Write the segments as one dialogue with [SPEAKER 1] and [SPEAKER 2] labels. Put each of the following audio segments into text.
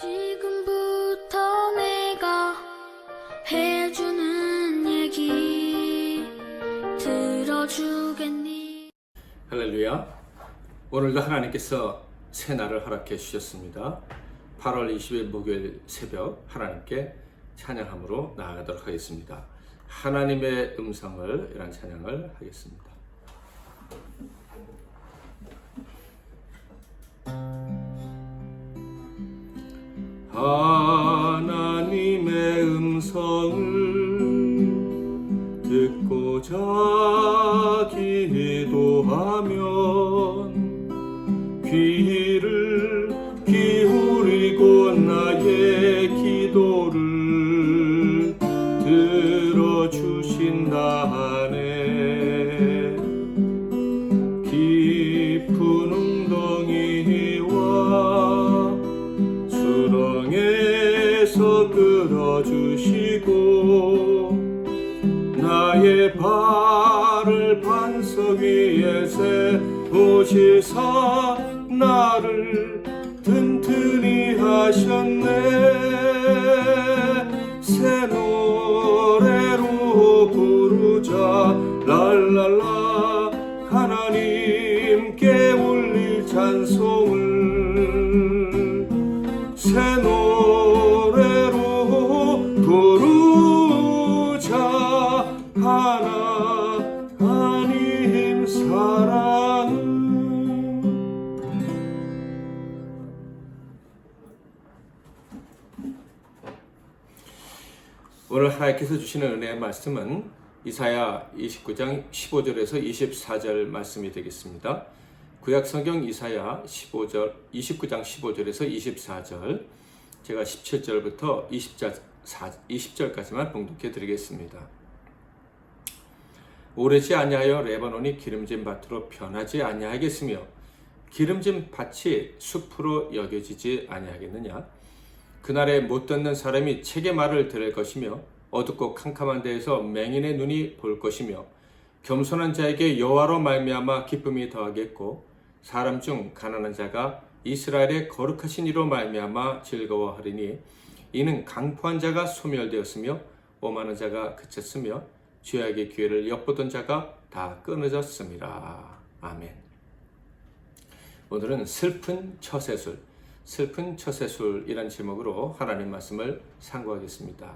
[SPEAKER 1] 지금부터 내가 해주는 얘기 들어주겠니?
[SPEAKER 2] 할렐루야. 오늘도 하나님께서 새 날을 허락해 주셨습니다. 8월 20일 목요일 새벽 하나님께 찬양함으로 나아가도록 하겠습니다. 하나님의 음성을 이런 찬양을 하겠습니다. 하나님의 음성을 듣고자 기도하면 귀를 기울이고 나의 기도를 들어주신다 하네. 깊은 웅덩이와 수렁에서 끌어주시고 나의 발을 반석 위에 세우시사 나를 튼튼히 하셨네. 새 노래로 부르자 랄랄라. 하나님께 올릴 찬송을 새 노래로 부르자. 하나님 사랑을. 오늘 하나님께서 주시는 은혜의 말씀은 이사야 29장 15절에서 24절 말씀이 되겠습니다. 구약성경 이사야 29장 15절에서 24절, 제가 17절부터 20절까지만 봉독해 드리겠습니다. 오래지 아니하여 레바논이 기름진 밭으로 변하지 아니하겠으며 기름진 밭이 숲으로 여겨지지 아니하겠느냐. 그날에 못 듣는 사람이 책의 말을 들을 것이며 어둡고 캄캄한 데에서 맹인의 눈이 볼 것이며 겸손한 자에게 여호와로 말미암아 기쁨이 더하겠고 사람 중 가난한 자가 이스라엘의 거룩하신 이로 말미암아 즐거워하리니 이는 강포한 자가 소멸되었으며 오만한 자가 그쳤으며 죄악의 기회를 엿보던 자가 다 끊어졌음이라. 아멘. 오늘은 슬픈 처세술이란 제목으로 하나님 말씀을 상고하겠습니다.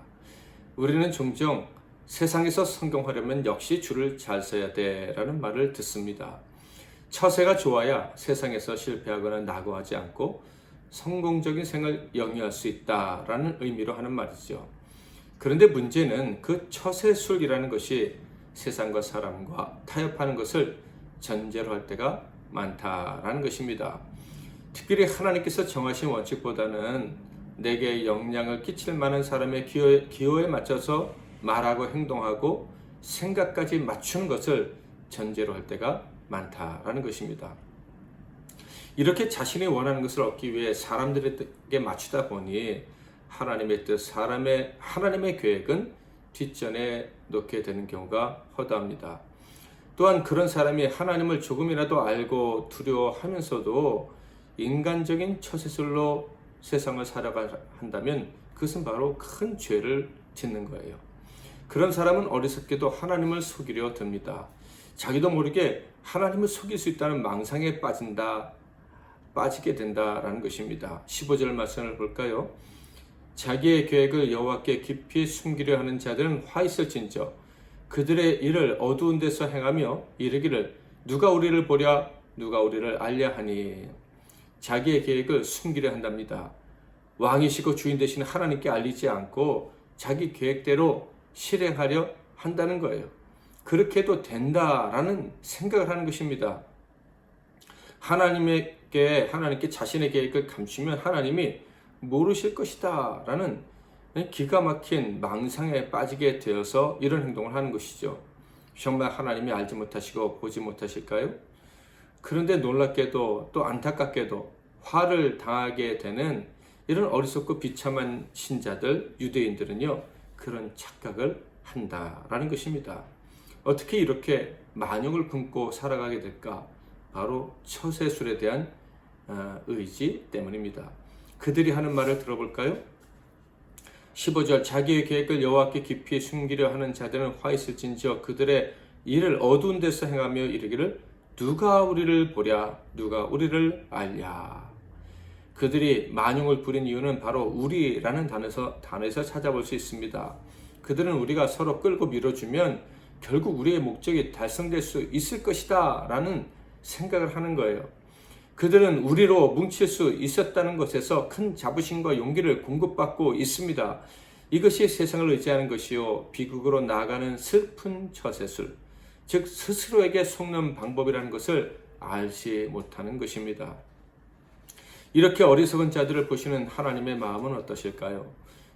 [SPEAKER 2] 우리는 종종 세상에서 성공하려면 역시 줄을 잘 서야 돼 라는 말을 듣습니다. 처세가 좋아야 세상에서 실패하거나 낙오하지 않고 성공적인 생을 영위할 수 있다라는 의미로 하는 말이죠. 그런데 문제는 그 처세술이라는 것이 세상과 사람과 타협하는 것을 전제로 할 때가 많다라는 것입니다. 특별히 하나님께서 정하신 원칙보다는 내게 영향을 끼칠 만한 사람의 기호에 맞춰서 말하고 행동하고 생각까지 맞추는 것을 전제로 할 때가 많다라는 것입니다. 이렇게 자신이 원하는 것을 얻기 위해 사람들에게 맞추다 보니 하나님의 뜻, 하나님의 계획은 뒷전에 놓게 되는 경우가 허다합니다. 또한 그런 사람이 하나님을 조금이라도 알고 두려워하면서도 인간적인 처세술로 세상을 살아가 한다면 그것은 바로 큰 죄를 짓는 거예요. 그런 사람은 어리석게도 하나님을 속이려 듭니다. 자기도 모르게 하나님을 속일 수 있다는 망상에 빠지게 된다라는 것입니다. 15절 말씀을 볼까요? 자기의 계획을 여호와께 깊이 숨기려 하는 자들은 화 있을진저 그들의 일을 어두운 데서 행하며 이르기를 누가 우리를 보랴 누가 우리를 알랴 하니. 자기의 계획을 숨기려 한답니다. 왕이시고 주인 되신 하나님께 알리지 않고 자기 계획대로 실행하려 한다는 거예요. 그렇게 해도 된다라는 생각을 하는 것입니다. 하나님께 자신의 계획을 감추면 하나님이 모르실 것이다 라는 기가 막힌 망상에 빠지게 되어서 이런 행동을 하는 것이죠. 정말 하나님이 알지 못하시고 보지 못하실까요? 그런데 놀랍게도 또 안타깝게도 화를 당하게 되는 이런 어리석고 비참한 신자들, 유대인들은요, 그런 착각을 한다라는 것입니다. 어떻게 이렇게 만용을 품고 살아가게 될까? 바로 처세술에 대한 의지 때문입니다. 그들이 하는 말을 들어볼까요? 15절 자기의 계획을 여호와께 깊이 숨기려 하는 자들은 화 있을진저 그들의 일을 어두운 데서 행하며 이르기를 누가 우리를 보랴 누가 우리를 알랴. 그들이 만용을 부린 이유는 바로 우리라는 단어에서 찾아볼 수 있습니다. 그들은 우리가 서로 끌고 밀어주면 결국 우리의 목적이 달성될 수 있을 것이다 라는 생각을 하는 거예요. 그들은 우리로 뭉칠 수 있었다는 것에서 큰 자부심과 용기를 공급받고 있습니다. 이것이 세상을 의지하는 것이요 비극으로 나아가는 슬픈 처세술, 즉 스스로에게 속는 방법이라는 것을 알지 못하는 것입니다. 이렇게 어리석은 자들을 보시는 하나님의 마음은 어떠실까요?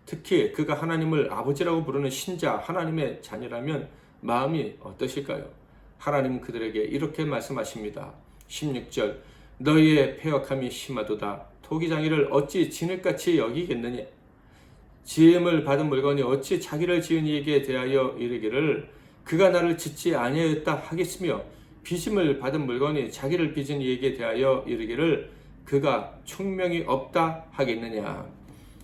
[SPEAKER 2] 특히 그가 하나님을 아버지라고 부르는 신자 하나님의 자녀라면 마음이 어떠실까요? 하나님은 그들에게 이렇게 말씀하십니다. 16절 너희의 패역함이 심하도다. 토기장이를 어찌 진흙같이 여기겠느냐? 지음을 받은 물건이 어찌 자기를 지은 이에게 대하여 이르기를 그가 나를 짓지 아니하였다 하겠으며 빚음을 받은 물건이 자기를 빚은 이에게 대하여 이르기를 그가 총명이 없다 하겠느냐?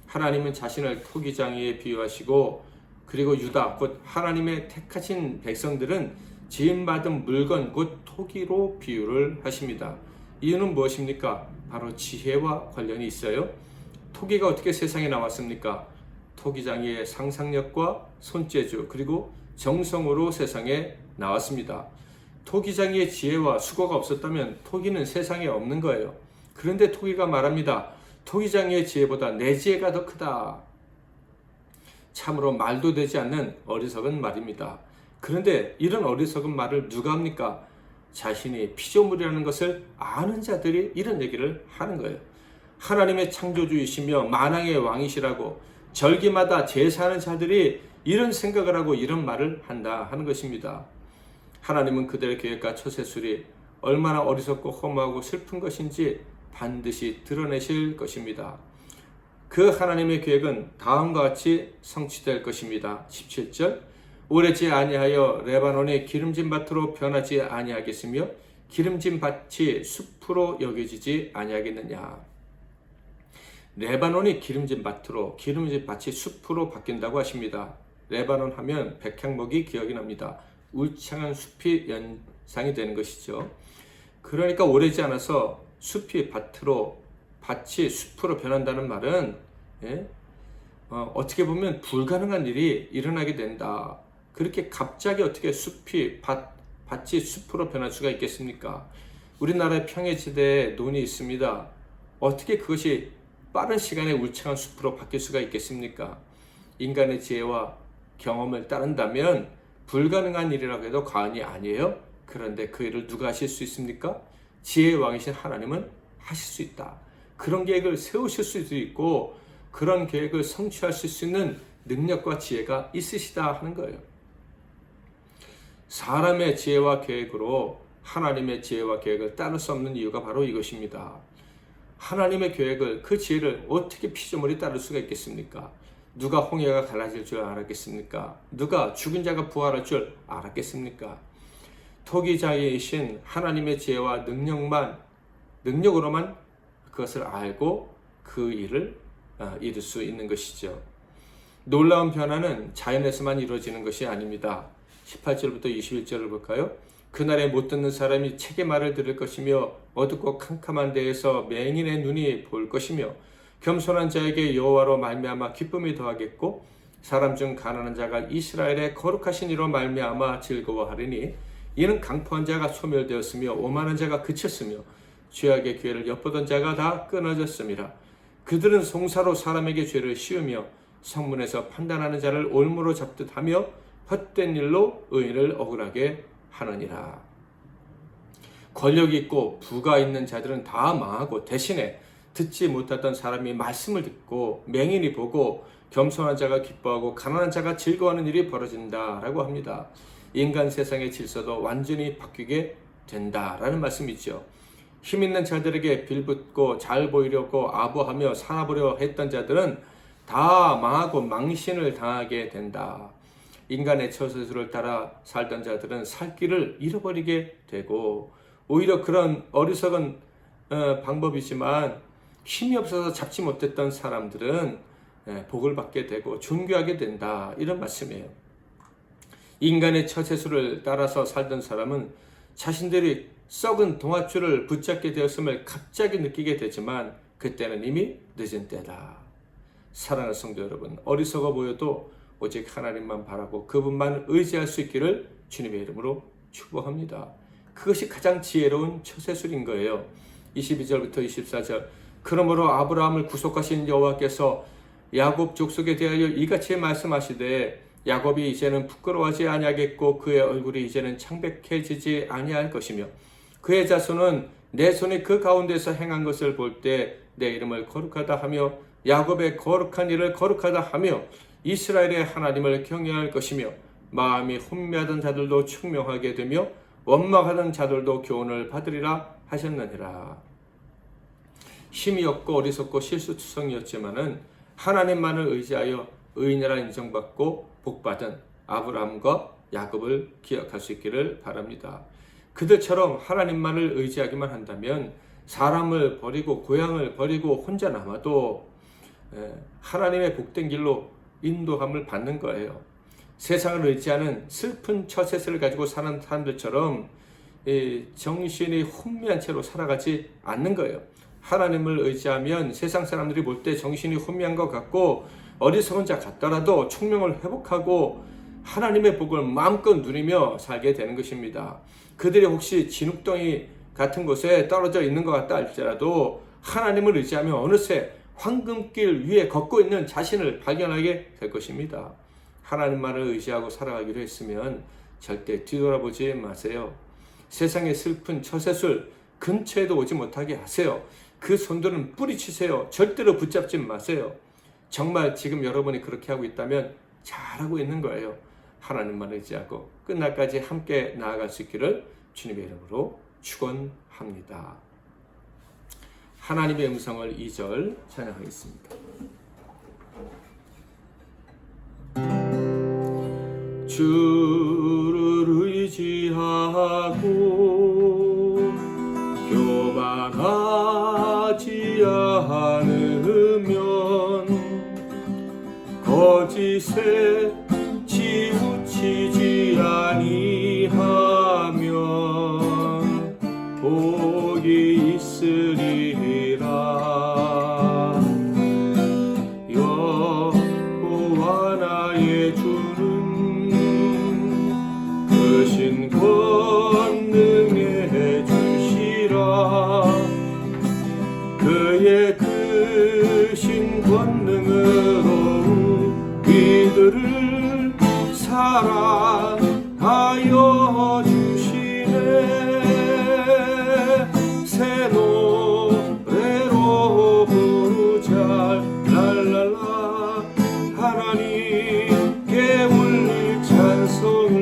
[SPEAKER 2] 하나님은 자신을 토기장이에 비유하시고 그리고 유다 곧 하나님의 택하신 백성들은 지음받은 물건 곧 토기로 비유를 하십니다. 이유는 무엇입니까? 바로 지혜와 관련이 있어요. 토기가 어떻게 세상에 나왔습니까? 토기장이의 상상력과 손재주 그리고 정성으로 세상에 나왔습니다. 토기장이의 지혜와 수고가 없었다면 토기는 세상에 없는 거예요. 그런데 토기가 말합니다. 토기장이의 지혜보다 내 지혜가 더 크다. 참으로 말도 되지 않는 어리석은 말입니다. 그런데 이런 어리석은 말을 누가 합니까? 자신이 피조물이라는 것을 아는 자들이 이런 얘기를 하는 거예요. 하나님의 창조주이시며 만왕의 왕이시라고 절기마다 제사하는 자들이 이런 생각을 하고 이런 말을 한다 하는 것입니다. 하나님은 그들의 계획과 처세술이 얼마나 어리석고 허무하고 슬픈 것인지 반드시 드러내실 것입니다. 그 하나님의 계획은 다음과 같이 성취될 것입니다. 17절 오래지 아니하여 레바논의 기름진 밭으로 변하지 아니하겠으며 기름진 밭이 숲으로 여겨지지 아니하겠느냐. 레바논이 기름진 밭으로 기름진 밭이 숲으로 바뀐다고 하십니다. 레바논 하면 백향목이 기억이 납니다. 울창한 숲이 연상이 되는 것이죠. 그러니까 오래지 않아서 숲이 밭이 숲으로 변한다는 말은 어떻게 보면 불가능한 일이 일어나게 된다. 그렇게 갑자기 어떻게 밭이 숲으로 변할 수가 있겠습니까? 우리나라의 평해지대에 논이 있습니다. 어떻게 그것이 빠른 시간에 울창한 숲으로 바뀔 수가 있겠습니까? 인간의 지혜와 경험을 따른다면 불가능한 일이라고 해도 과언이 아니에요. 그런데 그 일을 누가 하실 수 있습니까? 지혜의 왕이신 하나님은 하실 수 있다. 그런 계획을 세우실 수도 있고 그런 계획을 성취하실 수 있는 능력과 지혜가 있으시다 하는 거예요. 사람의 지혜와 계획으로 하나님의 지혜와 계획을 따를 수 없는 이유가 바로 이것입니다. 하나님의 계획을 그 지혜를 어떻게 피조물이 따를 수가 있겠습니까? 누가 홍해가 갈라질 줄 알았겠습니까? 누가 죽은 자가 부활할 줄 알았겠습니까? 토기장이신 하나님의 지혜와 능력으로만 그것을 알고 그 일을 이룰 수 있는 것이죠. 놀라운 변화는 자연에서만 이루어지는 것이 아닙니다. 18절부터 21절을 볼까요? 그날에 못 듣는 사람이 책의 말을 들을 것이며 어둡고 캄캄한 데에서 맹인의 눈이 볼 것이며 겸손한 자에게 여호와로 말미암아 기쁨이 더하겠고 사람 중 가난한 자가 이스라엘의 거룩하신 이로 말미암아 즐거워하리니 이는 강포한 자가 소멸되었으며 오만한 자가 그쳤으며 죄악의 기회를 엿보던 자가 다 끊어졌음이라. 그들은 송사로 사람에게 죄를 씌우며 성문에서 판단하는 자를 올무로 잡듯 하며 헛된 일로 의인을 억울하게 하느니라. 권력이 있고 부가 있는 자들은 다 망하고 대신에 듣지 못했던 사람이 말씀을 듣고 맹인이 보고 겸손한 자가 기뻐하고 가난한 자가 즐거워하는 일이 벌어진다라고 합니다. 인간 세상의 질서도 완전히 바뀌게 된다라는 말씀이죠. 힘 있는 자들에게 빌붙고 잘 보이려고 아부하며 살아보려 했던 자들은 다 망하고 망신을 당하게 된다. 인간의 처세술을 따라 살던 자들은 살 길을 잃어버리게 되고 오히려 그런 어리석은 방법이지만 힘이 없어서 잡지 못했던 사람들은 복을 받게 되고 존귀하게 된다. 이런 말씀이에요. 인간의 처세술을 따라서 살던 사람은 자신들이 썩은 동아줄을 붙잡게 되었음을 갑자기 느끼게 되지만 그때는 이미 늦은 때다. 사랑하는 성도 여러분, 어리석어 보여도 오직 하나님만 바라고 그분만 의지할 수 있기를 주님의 이름으로 축복합니다. 그것이 가장 지혜로운 처세술인 거예요. 22절부터 24절. 그러므로 아브라함을 구속하신 여호와께서 야곱 족속에 대하여 이같이 말씀하시되 야곱이 이제는 부끄러워하지 아니하겠고 그의 얼굴이 이제는 창백해지지 아니할 것이며 그의 자손은 내 손이 그 가운데서 행한 것을 볼 때 내 이름을 거룩하다 하며 야곱의 거룩한 일을 거룩하다 하며 이스라엘의 하나님을 경외할 것이며 마음이 혼미하던 자들도 총명하게 되며 원망하던 자들도 교훈을 받으리라 하셨느니라. 힘이 없고 어리석고 실수투성이었지만은 하나님만을 의지하여 의인이라 인정받고 복받은 아브라함과 야곱을 기억할 수 있기를 바랍니다. 그들처럼 하나님만을 의지하기만 한다면 사람을 버리고 고향을 버리고 혼자 남아도 하나님의 복된 길로 인도함을 받는 거예요. 세상을 의지하는 슬픈 처세를 가지고 사는 사람들처럼 정신이 혼미한 채로 살아가지 않는 거예요. 하나님을 의지하면 세상 사람들이 볼 때 정신이 혼미한 것 같고 어리석은 자 같더라도 총명을 회복하고 하나님의 복을 마음껏 누리며 살게 되는 것입니다. 그들이 혹시 진흙덩이 같은 곳에 떨어져 있는 것 같다 할지라도 하나님을 의지하며 어느새 황금길 위에 걷고 있는 자신을 발견하게 될 것입니다. 하나님만을 의지하고 살아가기로 했으면 절대 뒤돌아보지 마세요. 세상의 슬픈 처세술 근처에도 오지 못하게 하세요. 그 손들은 뿌리치세요. 절대로 붙잡지 마세요. 정말 지금 여러분이 그렇게 하고 있다면 잘하고 있는 거예요. 하나님만 의지하고 끝날까지 함께 나아갈 수 있기를 주님의 이름으로 축원합니다. 하나님의 음성을 2절 찬양하겠습니다. 주를 의지하고 교만하지 않으면 거짓에 치우치지 아니하면 복이 있으리라. 여호와 나의 주는 크신 권능의 주시라. 그의 크신 권능으로 이들을 사랑하여 주시네. 새 노래로 부르자 랄랄라. 하나님께 올릴 찬송을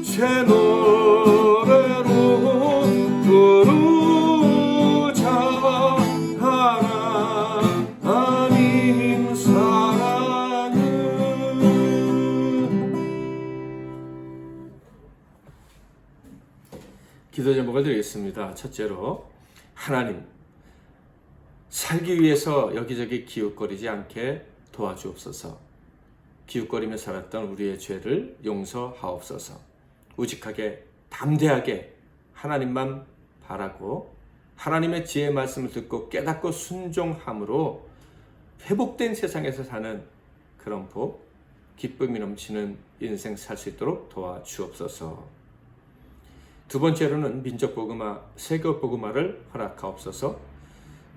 [SPEAKER 2] 새 노래로 부르자. 하나님 사랑을. 기도 제목을 드리겠습니다. 첫째로, 하나님, 살기 위해서 여기저기 기웃거리지 않게 도와주옵소서. 기웃거리며 살았던 우리의 죄를 용서하옵소서. 우직하게 담대하게 하나님만 바라고 하나님의 지혜의 말씀을 듣고 깨닫고 순종함으로 회복된 세상에서 사는 그런 복, 기쁨이 넘치는 인생 살 수 있도록 도와주옵소서. 두 번째로는 민족복음화, 세계복음화를 허락하옵소서.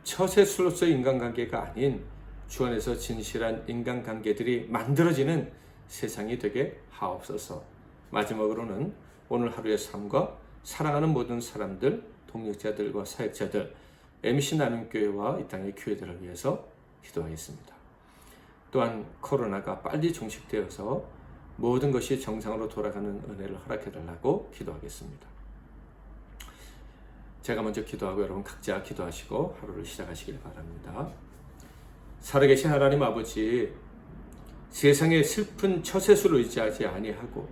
[SPEAKER 2] 처세술로서의 인간관계가 아닌 주 안에서 진실한 인간관계들이 만들어지는 세상이 되게 하옵소서. 마지막으로는 오늘 하루의 삶과 사랑하는 모든 사람들, 동역자들과 사역자들, MC 나눔교회와 이 땅의 교회들을 위해서 기도하겠습니다. 또한 코로나가 빨리 종식되어서 모든 것이 정상으로 돌아가는 은혜를 허락해달라고 기도하겠습니다. 제가 먼저 기도하고 여러분 각자 기도하시고 하루를 시작하시길 바랍니다. 살아계신 하나님 아버지, 세상의 슬픈 처세술을 의지하지 아니하고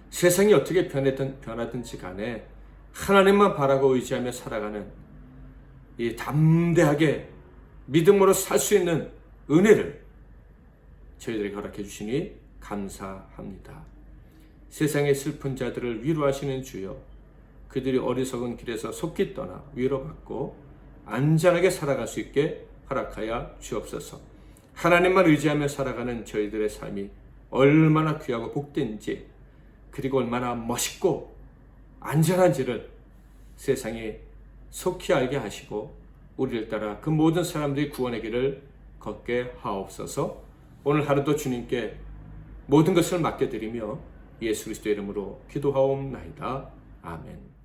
[SPEAKER 2] 세상이 어떻게 변하든지 간에 하나님만 바라고 의지하며 살아가는 이 담대하게 믿음으로 살 수 있는 은혜를 저희들에게 허락해 주시니 감사합니다. 세상의 슬픈 자들을 위로하시는 주여, 그들이 어리석은 길에서 속기 떠나 위로받고 안전하게 살아갈 수 있게 허락하여 주옵소서. 하나님만 의지하며 살아가는 저희들의 삶이 얼마나 귀하고 복된지, 그리고 얼마나 멋있고 안전한지를 세상에 속히 알게 하시고 우리를 따라 그 모든 사람들이 구원의 길을 걷게 하옵소서. 오늘 하루도 주님께 모든 것을 맡겨드리며 예수 그리스도의 이름으로 기도하옵나이다. 아멘.